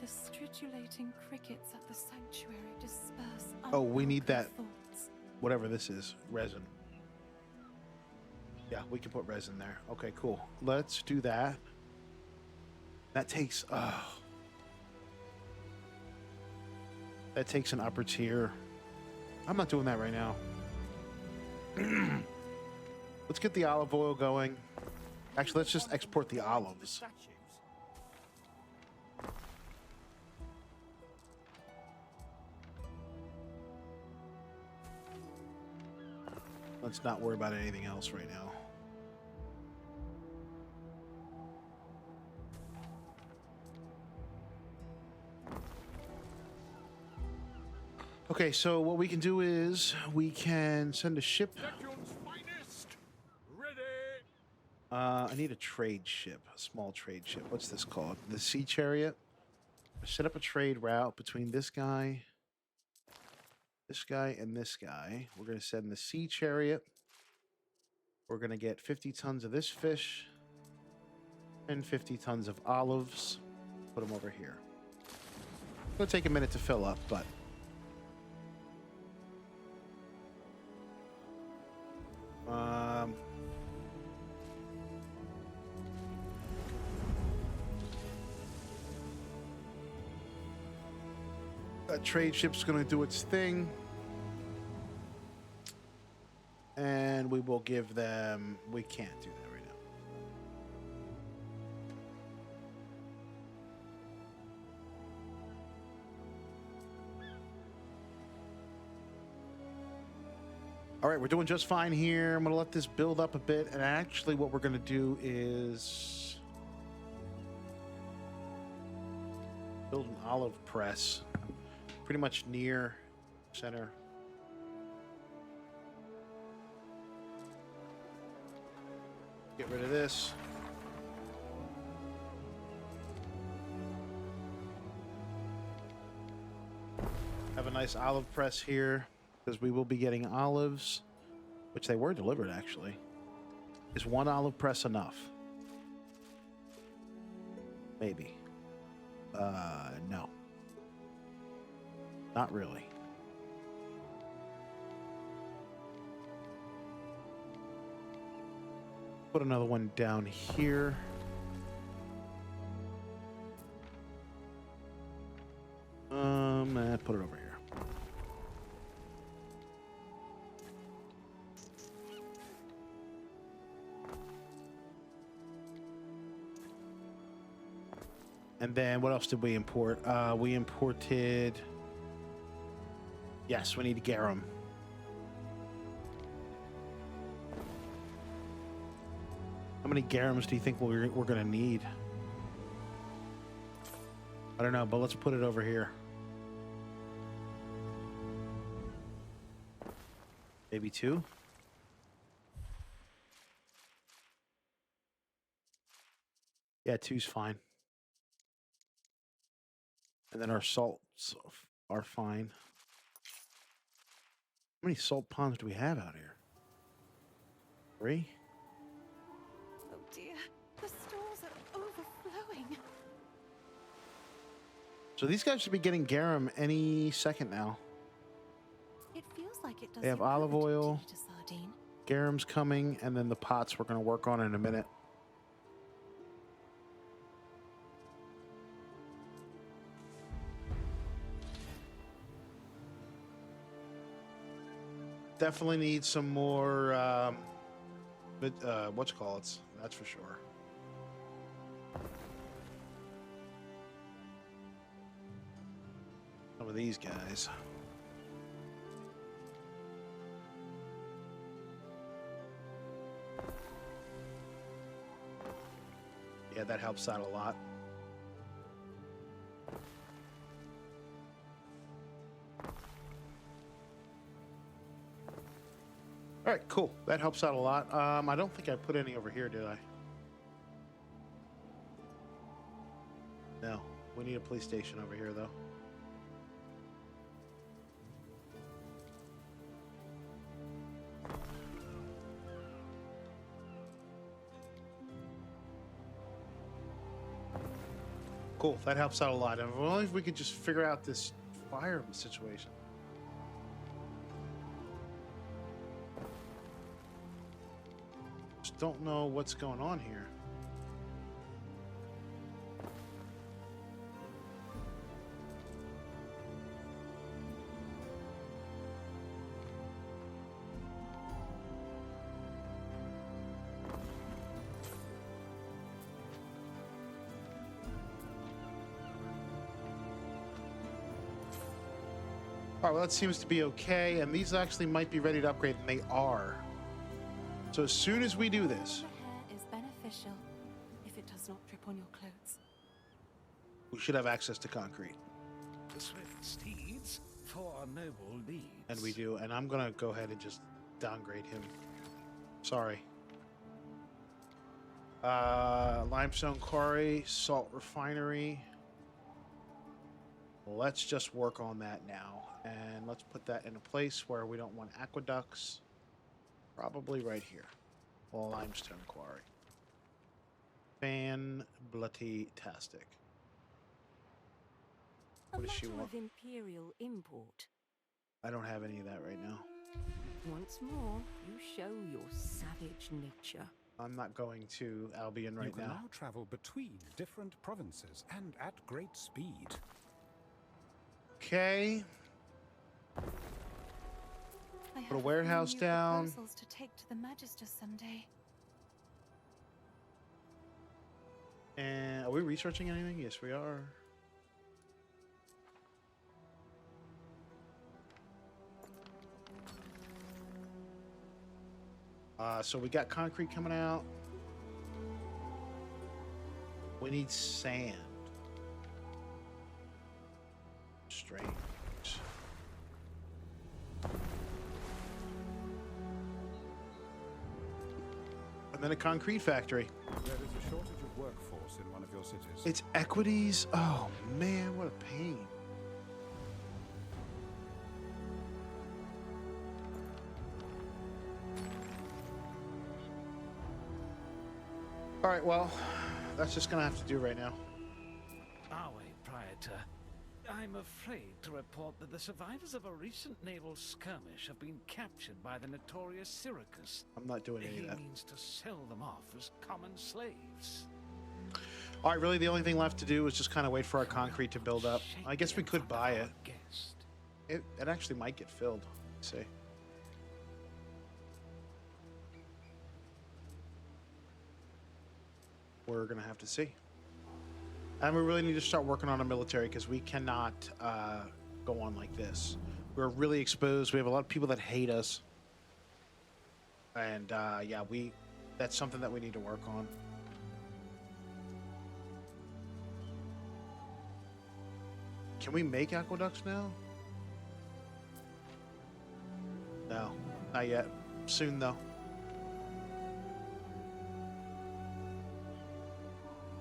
The stridulating crickets at the sanctuary disperse. Oh, we need that. unwelcome thoughts. Whatever this is. Resin. Yeah, we can put resin there. Okay, cool. Let's do that. That takes... that takes an upper tier. I'm not doing that right now. Let's get the olive oil going. Actually, let's just export the olives. Let's not worry about anything else right now. Okay, so what we can do is we can send a ship. I need a trade ship, a small trade ship. What's this called? The Sea Chariot. Set up a trade route between this guy, and this guy. We're going to send the Sea Chariot. We're going to get 50 tons of this fish and 50 tons of olives. Put them over here. It'll take a minute to fill up, but... that trade ship's going to do its thing. And we will give them... We can't do that right now. All right, we're doing just fine here. I'm going to let this build up a bit. And actually what we're going to do is... build an olive press. Pretty much near center. Get rid of this. Have a nice olive press here because we will be getting olives, which they were delivered actually. Is one olive press enough? Maybe. No. Not really. Put another one down here. Put it over here. And then what else did we import? We imported... Yes, we need garum. How many garums do you think we're going to need? I don't know, but let's put it over here. Maybe 2? Yeah, 2's fine. And then our salts are fine. How many salt ponds do we have out here? 3? Oh dear, the stores are overflowing. So these guys should be getting garum any second now. It feels like it does. They have olive oil. Garum's coming, and then the pots we're going to work on in a minute. Definitely need some more, whatchamacallits, that's for sure. Some of these guys. Yeah, that helps out a lot. All right, cool. That helps out a lot. I don't think I put any over here, did I? No. We need a police station over here, though. Cool. That helps out a lot. And only if we could just figure out this fire situation. Don't know what's going on here. All right, well, that seems to be okay. And these actually might be ready to upgrade, and they are. So as soon as we do this, The hair is beneficial if it does not drip on your clothes. we should have access to concrete. The swift steeds for noble deeds. And we do. And I'm going to go ahead and just downgrade him. Sorry. Limestone quarry, salt refinery. Let's just work on that now. And let's put that in a place where we don't want aqueducts. Probably right here. Limestone quarry. Fan-bloody-tastic. What does she want? Of imperial import. I don't have any of that right now. Once more, you show your savage nature. I'm not going to Albion right you can now. now travel between different provinces and at great speed. Okay. Put a warehouse down. To take to the Magister someday. And are we researching anything? Yes, we are. So we got concrete coming out. We need sand. Strange. And then a concrete factory. There is a shortage of workforce in one of your cities. It's equities. Oh man, what a pain. All right, well, that's just gonna have to do right now. Our way, Praetor. I'm afraid to report that the survivors of a recent naval skirmish have been captured by the notorious Syracuse. I'm not doing any of that. He means to sell them off as common slaves. All right, really the only thing left to do is just kind of wait for our concrete to build up. I guess we could buy it. It actually might get filled. Let's see. We're gonna have to see. And we really need to start working on our military because we cannot go on like this. We're really exposed. We have a lot of people that hate us. And yeah, that's something that we need to work on. Can we make aqueducts now? No, not yet. Soon though.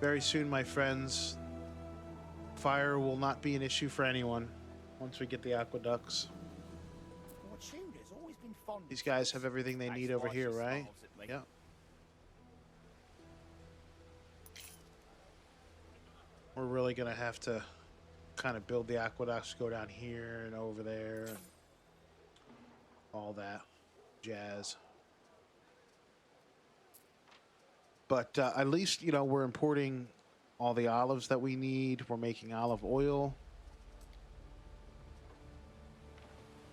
Very soon, my friends. Fire will not be an issue for anyone once we get the aqueducts. These guys have everything they need over here, right? Yeah. We're really gonna have to kind of build the aqueducts, go down here and over there, and all that jazz. But at least, you know, we're importing all the olives that we need. We're making olive oil.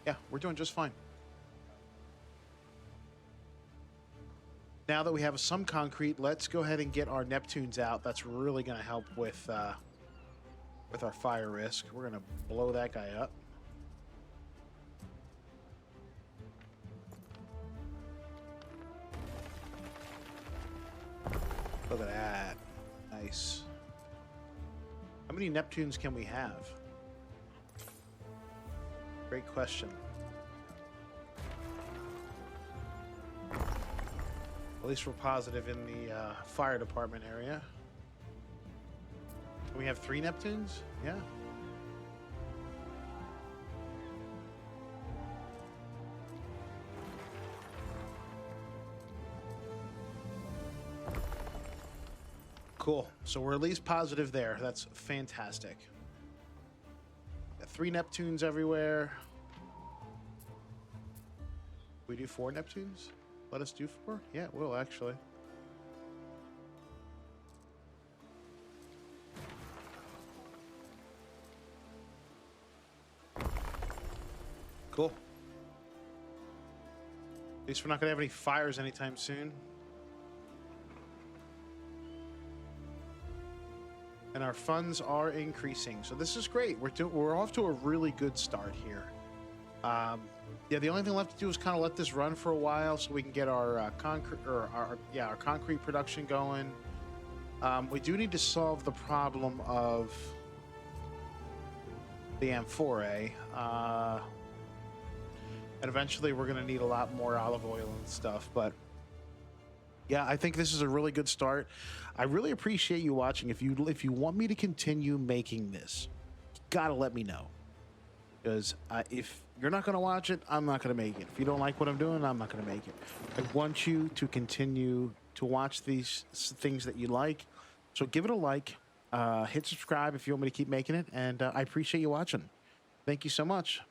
Yeah, we're doing just fine. Now that we have some concrete, let's go ahead and get our Neptunes out. That's really going to help with our fire risk. We're going to blow that guy up. Look at that. Nice. How many Neptunes can we have? Great question. At least we're positive in the fire department area. Can we have 3 Neptunes? Yeah. Cool. So we're at least positive there. That's fantastic. Got 3 Neptunes everywhere. We do 4 Neptunes? Let us do 4? Yeah, it will actually. Cool. At least we're not going to have any fires anytime soon. And our funds are increasing, so this is great. We're off to a really good start here. Yeah, the only thing left to do is kind of let this run for a while so we can get our concrete production going. We do need to solve the problem of the amphorae, and eventually we're going to need a lot more olive oil and stuff. But yeah, I think this is a really good start. I really appreciate you watching. If you want me to continue making this, you gotta let me know. Because if you're not going to watch it, I'm not going to make it. If you don't like what I'm doing, I'm not going to make it. I want you to continue to watch these things that you like. So give it a like. Hit subscribe if you want me to keep making it. And I appreciate you watching. Thank you so much.